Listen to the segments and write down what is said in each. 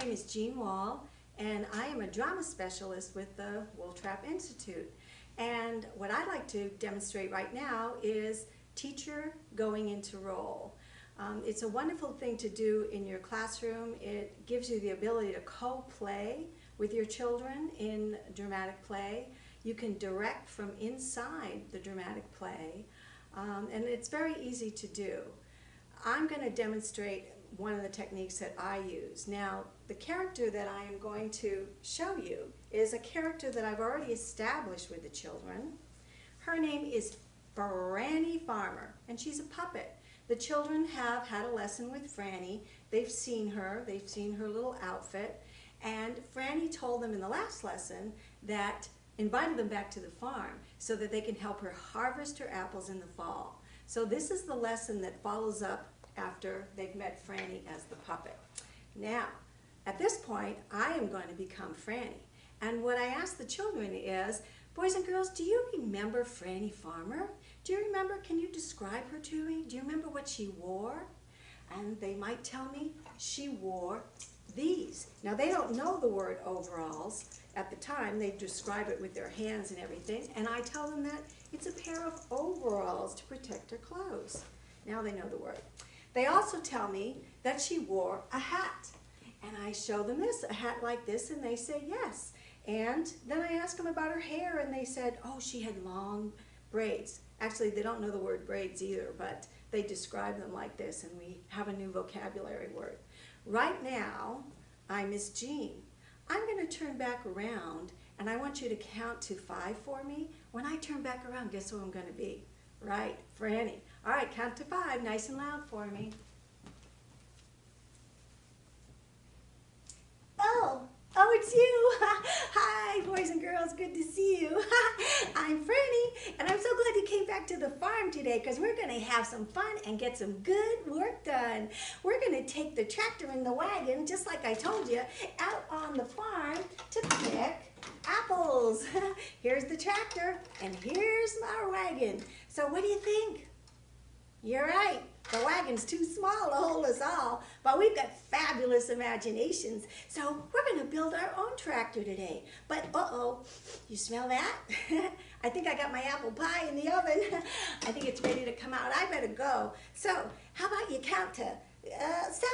name is Jean Wall, and I am a drama specialist with the Wolf Trap Institute. And what I'd like to demonstrate right now is teacher going into role. It's a wonderful thing to do in your classroom. It gives you the ability to co-play with your children in dramatic play. You can direct from inside the dramatic play, and it's very easy to do. I'm going to demonstrate one of the techniques that I use. Now, the character that I am going to show you is a character that I've already established with the children. Her name is Franny Farmer, and she's a puppet. The children have had a lesson with Franny. They've seen her little outfit, and Franny told them in the last lesson that invited them back to the farm so that they can help her harvest her apples in the fall. So this is the lesson that follows up after they've met Franny as the puppet. Now, at this point, I am going to become Franny. And what I ask the children is, boys and girls, do you remember Franny Farmer? Do you remember, can you describe her to me? Do you remember what she wore? And they might tell me she wore these. Now, they don't know the word overalls at the time. They describe it with their hands and everything. And I tell them that it's a pair of overalls to protect her clothes. Now they know the word. They also tell me that she wore a hat. And I show them this, a hat like this, and they say yes. And then I ask them about her hair, and they said, oh, she had long braids. Actually, they don't know the word braids either, but they describe them like this, and we have a new vocabulary word. Right now, I'm Miss Jean. I'm going to turn back around, and I want you to count to 5 for me. When I turn back around, guess who I'm going to be? Right, Franny. All right, count to 5, nice and loud for me. Oh, it's you. Hi, boys and girls, good to see you. I'm Franny, and I'm so glad you came back to the farm today because we're going to have some fun and get some good work done. We're going to take the tractor and the wagon, just like I told you, out on the farm to pick apples. Here's the tractor, and here's our wagon. So what do you think? You're right. The wagon's too small to hold us all, but we've got fabulous imaginations. So we're going to build our own tractor today. But uh-oh, you smell that? I think I got my apple pie in the oven. I think it's ready to come out. I better go. So how about you count to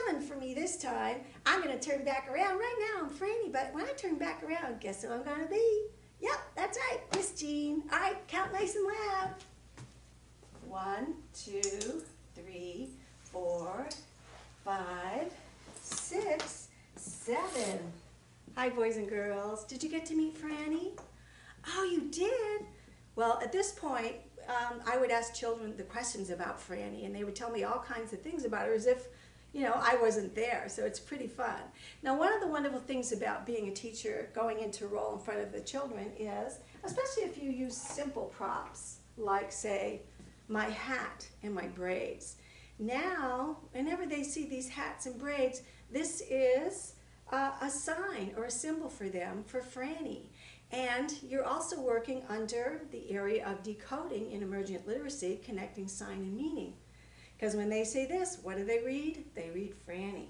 7 for me this time. I'm going to turn back around. Right now I'm Franny, but when I turn back around, guess who I'm going to be? Yep, that's right, Miss Jean. All right, count nice and loud. 1, 2, 3, 4, 5, 6, 7. Hi, boys and girls. Did you get to meet Franny? Oh, you did? Well, at this point, I would ask children the questions about Franny, and they would tell me all kinds of things about her as if, you know, I wasn't there, so it's pretty fun. Now, one of the wonderful things about being a teacher going into role in front of the children is, especially if you use simple props, like, say, my hat and my braids. Now, whenever they see these hats and braids, this is a sign or a symbol for them, for Franny. And you're also working under the area of decoding in emergent literacy, connecting sign and meaning. Because when they say this, what do they read? They read Franny.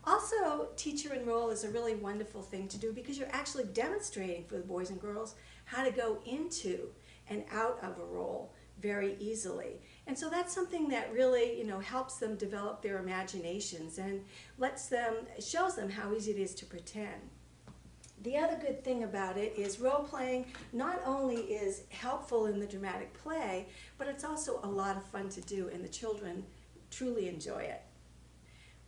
Also, teacher in role is a really wonderful thing to do because you're actually demonstrating for the boys and girls how to go into and out of a role very easily. And so that's something that really, you know, helps them develop their imaginations and shows them how easy it is to pretend. The other good thing about it is role-playing not only is helpful in the dramatic play, but it's also a lot of fun to do, and the children truly enjoy it.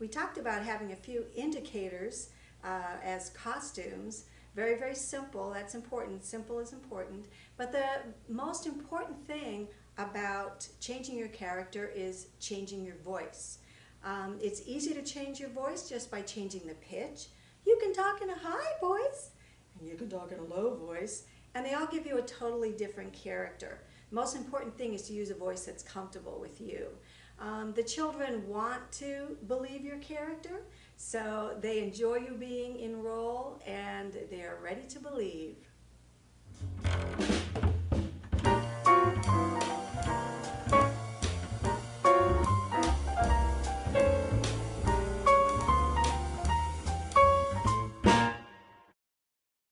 We talked about having a few indicators as costumes. Very, very simple. That's important. Simple is important. But the most important thing about changing your character is changing your voice. It's easy to change your voice just by changing the pitch. You can talk in a high voice, and you can talk in a low voice, and they all give you a totally different character. The most important thing is to use a voice that's comfortable with you. The children want to believe your character, so they enjoy you being in role, and they're ready to believe.